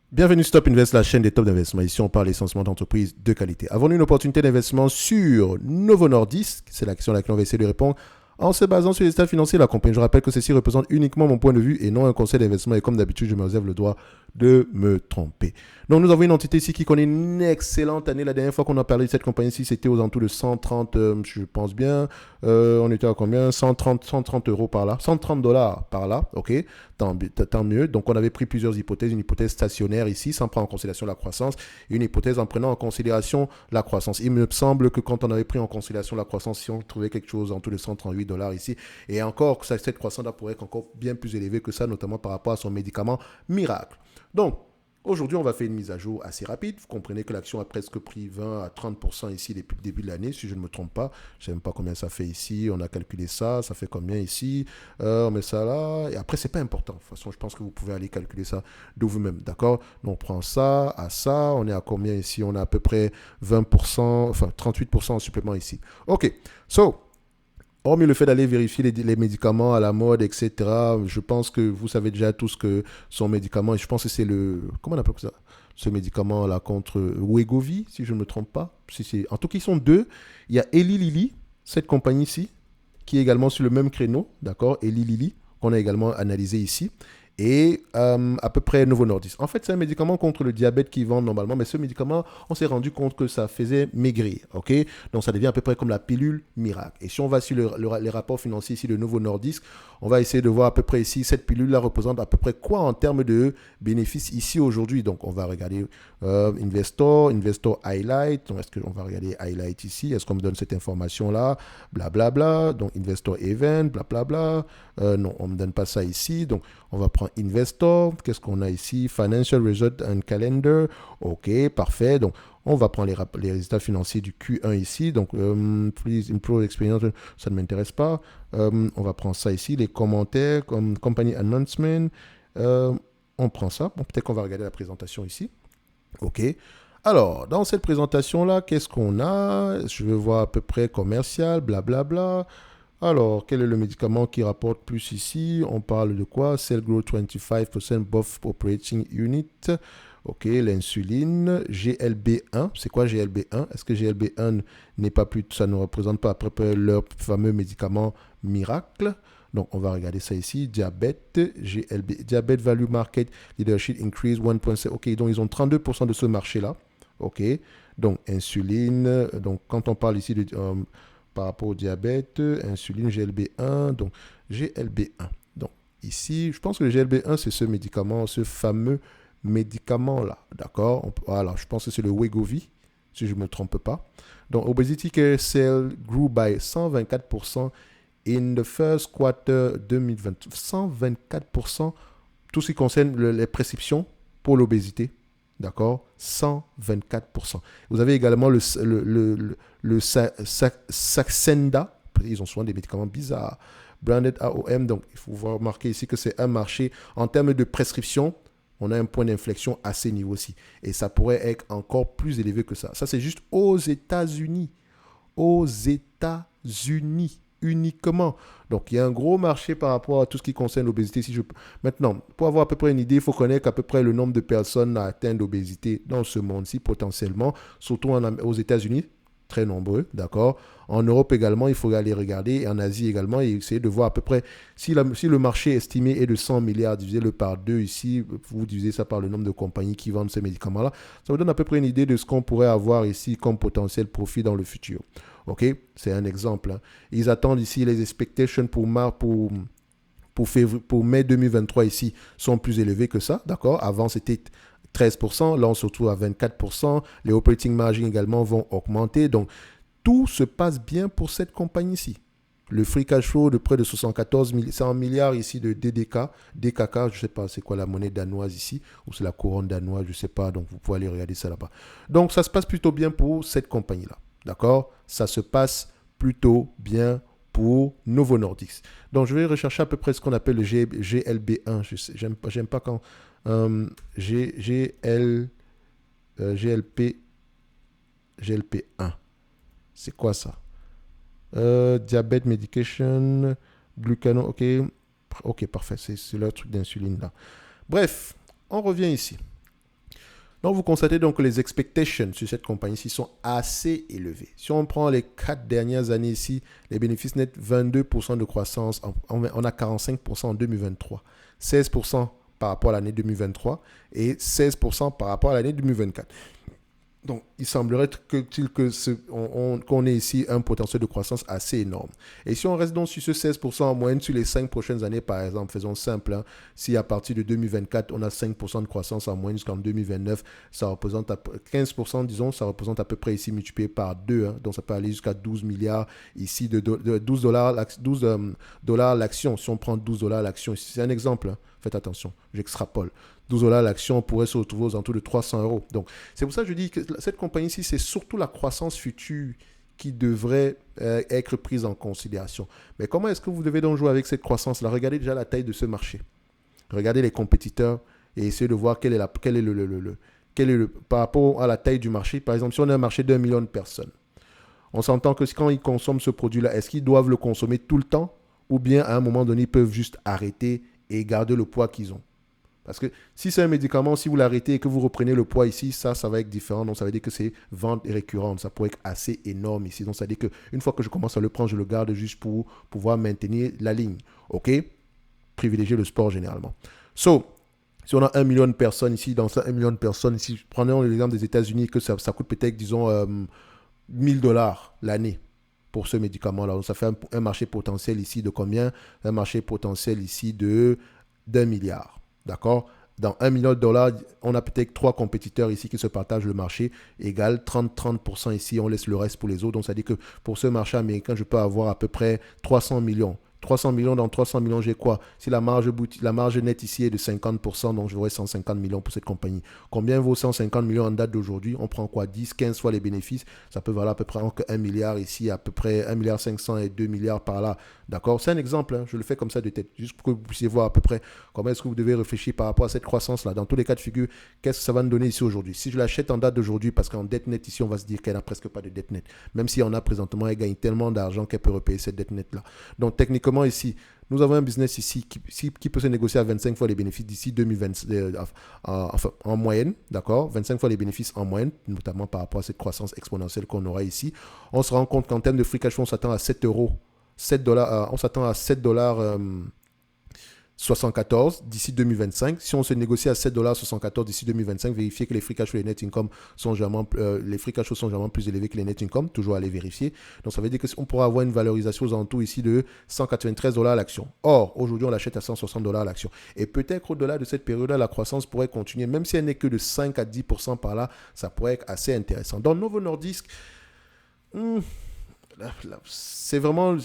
Bienvenue Stop Invest, la chaîne des top d'investissement. Ici, on parle essentiellement d'entreprises de qualité. Avons-nous une opportunité d'investissement sur Novo Nordisk? C'est la question à laquelle on va essayer de répondre en se basant sur les états financiers de la compagnie. Je rappelle que ceci représente uniquement mon point de vue et non un conseil d'investissement. Et comme d'habitude, je me réserve le droit de me tromper. Donc, nous avons une entité ici qui connaît une excellente année. La dernière fois qu'on a parlé de cette compagnie ici, c'était aux alentours de 130, je pense bien. On était à combien? 130 euros par là. 130 dollars par là. OK. Tant mieux. Donc, on avait pris plusieurs hypothèses. Une hypothèse stationnaire ici, sans prendre en considération la croissance, et une hypothèse en prenant en considération la croissance. Il me semble que quand on avait pris en considération la croissance, si on trouvait quelque chose en tout de 138 dollars ici, et encore, cette croissance pourrait être encore bien plus élevée que ça, notamment par rapport à son médicament miracle. Donc, aujourd'hui, on va faire une mise à jour assez rapide. Vous comprenez que l'action a presque pris 20 à 30% ici depuis le début de l'année, si je ne me trompe pas. Je ne sais même pas combien ça fait ici. On a calculé ça. Ça fait combien ici? On met ça là. Et après, c'est pas important. De toute façon, je pense que vous pouvez aller calculer ça de vous-même. D'accord? Donc, on prend ça à ça. On est à combien ici? On a à peu près 20%, enfin 38% en supplément ici. OK. So, hormis le fait d'aller vérifier les médicaments à la mode, etc., je pense que vous savez déjà tous que son médicament, et je pense que c'est le... Comment on appelle ça? Ce médicament-là contre Wegovy, si je ne me trompe pas. En tout cas, ils sont deux. Il y a Eli Lilly, cette compagnie-ci, qui est également sur le même créneau, d'accord? Eli Lilly, qu'on a également analysé ici. Et à peu près Novo Nordisk. En fait, c'est un médicament contre le diabète qu'ils vendent normalement, mais ce médicament, on s'est rendu compte que ça faisait maigrir, ok? Donc ça devient à peu près comme la pilule miracle. Et si on va sur les rapports financiers ici de Novo Nordisk, on va essayer de voir à peu près ici, cette pilule-là représente à peu près quoi en termes de bénéfices ici aujourd'hui. Donc on va regarder Investor Highlight. Donc est-ce qu'on va regarder Highlight ici? Est-ce qu'on me donne cette information-là? Blablabla. Donc Investor Event, blablabla. Non, on ne me donne pas ça ici. Donc on va prendre Investor. Qu'est-ce qu'on a ici? Financial Result and Calendar. OK, parfait. Donc, on va prendre les résultats financiers du Q1 ici. Donc, please improve experience. Ça ne m'intéresse pas. On va prendre ça ici. Les commentaires, comme company announcement. Euh, on prend ça. Bon, peut-être qu'on va regarder la présentation ici. OK. Alors, dans cette présentation-là, qu'est-ce qu'on a? Je veux voir à peu près commercial, blablabla. Alors, quel est le médicament qui rapporte plus ici? On parle de quoi? Cell Growth 25% Buff Operating Unit. Ok, l'insuline, GLB1. C'est quoi GLB1? Est-ce que GLB1 n'est pas plus, ça ne représente pas à peu près leur fameux médicament miracle? Donc, on va regarder ça ici. Diabète, GLB, Diabète Value Market Leadership Increase 1.7. Ok, donc ils ont 32% de ce marché-là. Ok, donc insuline. Donc, quand on parle ici de par rapport au diabète, insuline, GLB1, donc GLB1. Donc ici, je pense que le GLB1, c'est ce médicament, ce fameux médicament-là, d'accord? Voilà, je pense que c'est le Wegovy, si je ne me trompe pas. Donc Obesity Care Sale grew by 124% in the first quarter 2020. 124%, tout ce qui concerne les prescriptions pour l'obésité. D'accord? 124%. Vous avez également le Saxenda. Ils ont souvent des médicaments bizarres. Branded AOM. Donc, il faut remarquer ici que c'est un marché en termes de prescription. On a un point d'inflexion à ces niveaux-ci. Et ça pourrait être encore plus élevé que ça. Ça, c'est juste aux États-Unis. Aux États-Unis uniquement. Donc, il y a un gros marché par rapport à tout ce qui concerne l'obésité. Maintenant, pour avoir à peu près une idée, il faut connaître qu'à peu près le nombre de personnes atteintes d'obésité dans ce monde-ci, potentiellement, surtout aux États-Unis, très nombreux, d'accord. En Europe également, il faut aller regarder, et en Asie également, et essayer de voir à peu près si le marché estimé est de 100 milliards, divisez-le par 2 ici, vous divisez ça par le nombre de compagnies qui vendent ces médicaments-là, ça vous donne à peu près une idée de ce qu'on pourrait avoir ici comme potentiel profit dans le futur. OK? C'est un exemple. Hein. Ils attendent ici les expectations pour mai 2023 ici sont plus élevées que ça. D'accord? Avant, c'était 13%. Là, on se retrouve à 24%. Les operating margins également vont augmenter. Donc, tout se passe bien pour cette compagnie-ci. Le free cash flow de près de 74 milliards ici de DDK, DKK, je ne sais pas c'est quoi la monnaie danoise ici, ou c'est la couronne danoise, je ne sais pas, donc vous pouvez aller regarder ça là-bas. Donc ça se passe plutôt bien pour cette compagnie-là, d'accord? Ça se passe plutôt bien pour Novo Nordisk. Donc je vais rechercher à peu près ce qu'on appelle le GLB1, j'aime pas quand GL, GLP, GLP1, c'est quoi ça? Diabète medication, glucano, ok. Ok, parfait, c'est le truc d'insuline là. Bref, on revient ici. Donc, vous constatez donc que les expectations sur cette compagnie-ci sont assez élevées. Si on prend les 4 dernières années ici, les bénéfices nets, 22% de croissance, on a 45% en 2023, 16% par rapport à l'année 2023 et 16% par rapport à l'année 2024. Donc, il semblerait qu'on ait ici un potentiel de croissance assez énorme. Et si on reste donc sur ce 16% en moyenne sur les 5 prochaines années, par exemple, faisons simple, hein, si à partir de 2024, on a 5% de croissance en moyenne jusqu'en 2029, ça représente 15%, disons, ça représente à peu près ici multiplié par 2. Hein, donc, ça peut aller jusqu'à 12 milliards ici, de 12 dollars l'action. Si on prend 12 dollars l'action, c'est un exemple, hein, faites attention, j'extrapole. 12 dollars l'action pourrait se retrouver aux alentours de 300 euros. Donc, c'est pour ça que je dis que cette compagnie-ci, c'est surtout la croissance future qui devrait être prise en considération. Mais comment est-ce que vous devez donc jouer avec cette croissance-là? Regardez déjà la taille de ce marché. Regardez les compétiteurs et essayez de voir quel est par rapport à la taille du marché. Par exemple, si on a un marché d'1 million de personnes, on s'entend que quand ils consomment ce produit-là, est-ce qu'ils doivent le consommer tout le temps ou bien à un moment donné, ils peuvent juste arrêter et garder le poids qu'ils ont? Parce que si c'est un médicament, si vous l'arrêtez et que vous reprenez le poids ici, ça va être différent. Donc, ça veut dire que c'est vente récurrente. Ça pourrait être assez énorme ici. Donc, ça veut dire qu'une fois que je commence à le prendre, je le garde juste pour pouvoir maintenir la ligne. OK? Privilégier le sport généralement. So, si on a 1 million de personnes ici, dans ça, 1 million de personnes ici, prenons l'exemple des États-Unis, que ça coûte peut-être, disons, 1000 dollars l'année pour ce médicament-là. Donc, ça fait un marché potentiel ici de combien? Un marché potentiel ici d'1 milliard. D'accord? Dans 1 million de dollars, on a peut-être 3 compétiteurs ici qui se partagent le marché, égal 30% ici, on laisse le reste pour les autres. Donc, ça dit que pour ce marché américain, je peux avoir à peu près 300 millions. 300 millions, dans 300 millions, j'ai quoi? Si la marge nette ici est de 50%, donc j'aurai 150 millions pour cette compagnie. Combien vaut 150 millions en date d'aujourd'hui? On prend quoi? 10, 15 fois les bénéfices. Ça peut valoir à peu près entre 1 milliard ici, à peu près 1 milliard 500 et 2 milliards par là. D'accord? C'est un exemple, hein. Je le fais comme ça de tête, juste pour que vous puissiez voir à peu près comment est-ce que vous devez réfléchir par rapport à cette croissance-là. Dans tous les cas de figure, qu'est-ce que ça va nous donner ici aujourd'hui? Si je l'achète en date d'aujourd'hui, parce qu'en dette nette ici, on va se dire qu'elle n'a presque pas de dette nette. Même si on a présentement, elle gagne tellement d'argent qu'elle peut repayer cette dette nette-là. Donc, techniquement, ici, nous avons un business ici qui peut se négocier à 25 fois les bénéfices d'ici 2020, enfin, en moyenne, d'accord? 25 fois les bénéfices en moyenne, notamment par rapport à cette croissance exponentielle qu'on aura ici. On se rend compte qu'en termes de free cash flow, on s'attend à 7 euros. 7 dollars, on s'attend à 7 dollars 74 d'ici 2025. Si on se négocie à 7,74$ d'ici 2025, vérifiez que les free cash flow et les net income sont généralement, les free cash flow sont généralement plus élevés que les net income. Toujours à les vérifier. Donc, ça veut dire qu'on pourra avoir une valorisation aux alentours ici de 193$ l'action. Or, aujourd'hui, on l'achète à 160$ l'action. Et peut-être au-delà de cette période-là, la croissance pourrait continuer. Même si elle n'est que de 5 à 10% par là, ça pourrait être assez intéressant. Dans Novo Nordisk, c'est vraiment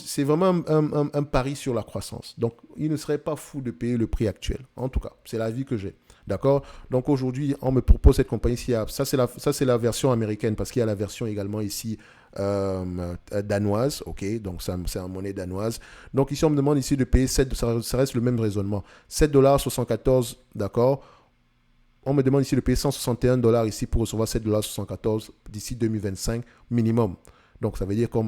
un pari sur la croissance. Donc, il ne serait pas fou de payer le prix actuel. En tout cas, c'est l'avis que j'ai. D'accord? Donc, aujourd'hui, on me propose cette compagnie-ci. Ça, c'est la version américaine parce qu'il y a la version également ici danoise. OK? Donc, c'est en monnaie danoise. Donc, ici, on me demande ici de payer 7. Ça reste le même raisonnement. 7,74$. D'accord? On me demande ici de payer 161$ ici pour recevoir 7,74$ d'ici 2025 minimum. Donc, ça veut dire que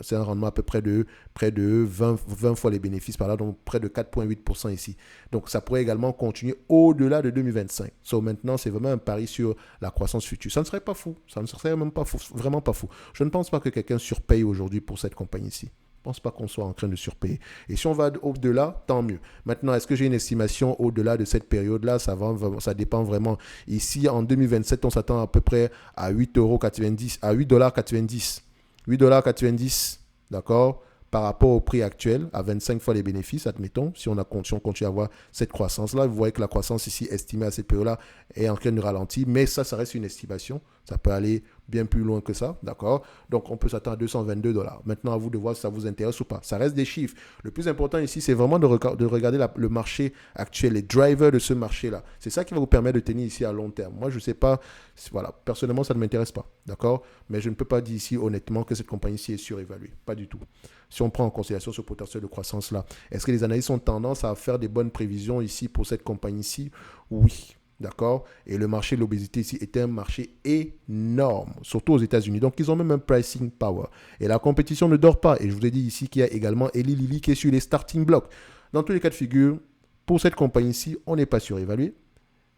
c'est un rendement à peu près de près de 20 fois les bénéfices par là, donc près de 4,8% ici. Donc, ça pourrait également continuer au-delà de 2025. So, maintenant, c'est vraiment un pari sur la croissance future. Ça ne serait pas fou. Ça ne serait même pas fou, vraiment pas fou. Je ne pense pas que quelqu'un surpaye aujourd'hui pour cette compagnie-ci. Je ne pense pas qu'on soit en train de surpayer. Et si on va au-delà, tant mieux. Maintenant, est-ce que j'ai une estimation au-delà de cette période-là? Ça dépend vraiment. Ici, en 2027, on s'attend à peu près à 8,90 à 8,90$. 8,90$, d'accord, par rapport au prix actuel, à 25 fois les bénéfices, admettons, si on continue à avoir cette croissance-là, vous voyez que la croissance ici estimée à cette période-là est en train de ralentir, mais ça reste une estimation, ça peut aller bien plus loin que ça, d'accord? Donc, on peut s'attendre à 222$. Maintenant, à vous de voir si ça vous intéresse ou pas. Ça reste des chiffres. Le plus important ici, c'est vraiment de regarder le marché actuel, les drivers de ce marché-là. C'est ça qui va vous permettre de tenir ici à long terme. Moi, je ne sais pas, voilà, personnellement, ça ne m'intéresse pas, d'accord? Mais je ne peux pas dire ici, honnêtement, que cette compagnie-ci est surévaluée. Pas du tout. Si on prend en considération ce potentiel de croissance-là, est-ce que les analystes ont tendance à faire des bonnes prévisions ici pour cette compagnie-ci? Oui. D'accord? Et le marché de l'obésité ici est un marché énorme, surtout aux États-Unis. Donc, ils ont même un pricing power. Et la compétition ne dort pas. Et je vous ai dit ici qu'il y a également Eli Lilly qui est sur les starting blocks. Dans tous les cas de figure, pour cette compagnie-ci, on n'est pas surévalué.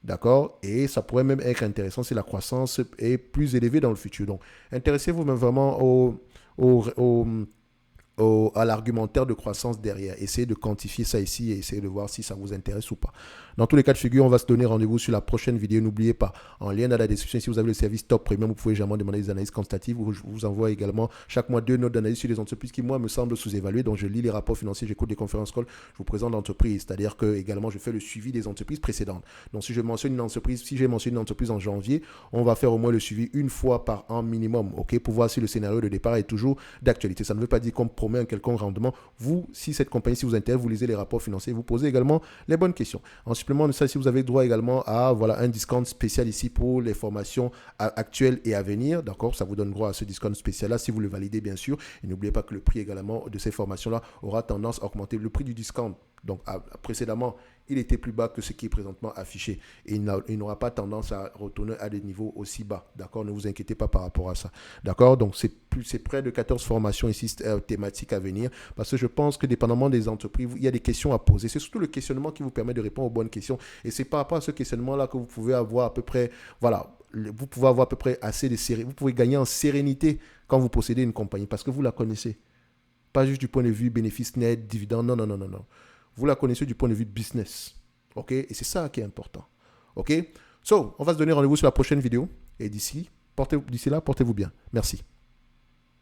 D'accord? Et ça pourrait même être intéressant si la croissance est plus élevée dans le futur. Donc, intéressez-vous même vraiment au, au, à l'argumentaire de croissance derrière. Essayez de quantifier ça ici et essayez de voir si ça vous intéresse ou pas. Dans tous les cas de figure, on va se donner rendez-vous sur la prochaine vidéo. N'oubliez pas, en lien dans la description, si vous avez le service Top Premium, vous pouvez jamais demander des analyses quantitatives. Je vous envoie également chaque mois 2 notes d'analyse sur les entreprises qui, moi, me semblent sous-évaluées. Donc, je lis les rapports financiers, j'écoute des conférences calls, je vous présente l'entreprise. C'est-à-dire que également, je fais le suivi des entreprises précédentes. Donc, si je mentionne une entreprise, si j'ai mentionné une entreprise en janvier, on va faire au moins le suivi une fois par an minimum, ok, pour voir si le scénario de départ est toujours d'actualité. Ça ne veut pas dire qu'on promet un quelconque rendement. Vous, si cette compagnie, si vous intéresse, vous lisez les rapports financiers, vous posez également les bonnes questions. En supplément de ça, si vous avez droit également à un discount spécial ici pour les formations actuelles et à venir, d'accord, ça vous donne droit à ce discount spécial-là si vous le validez, bien sûr. Et n'oubliez pas que le prix également de ces formations-là aura tendance à augmenter. Le prix du discount, donc précédemment, il était plus bas que ce qui est présentement affiché. Et il n'aura pas tendance à retourner à des niveaux aussi bas. D'accord? Ne vous inquiétez pas par rapport à ça. D'accord? Donc, c'est près de 14 formations ici thématiques à venir. Parce que je pense que dépendamment des entreprises, il y a des questions à poser. C'est surtout le questionnement qui vous permet de répondre aux bonnes questions. Et c'est par rapport à ce questionnement-là que vous pouvez avoir à peu près, vous pouvez avoir à peu près assez de sérénité. Vous pouvez gagner en sérénité quand vous possédez une compagnie parce que vous la connaissez. Pas juste du point de vue bénéfice net, dividende. Non, non, non, non, non. Vous la connaissez du point de vue business. OK? Et c'est ça qui est important. OK? So, on va se donner rendez-vous sur la prochaine vidéo. Et d'ici là, portez-vous bien. Merci.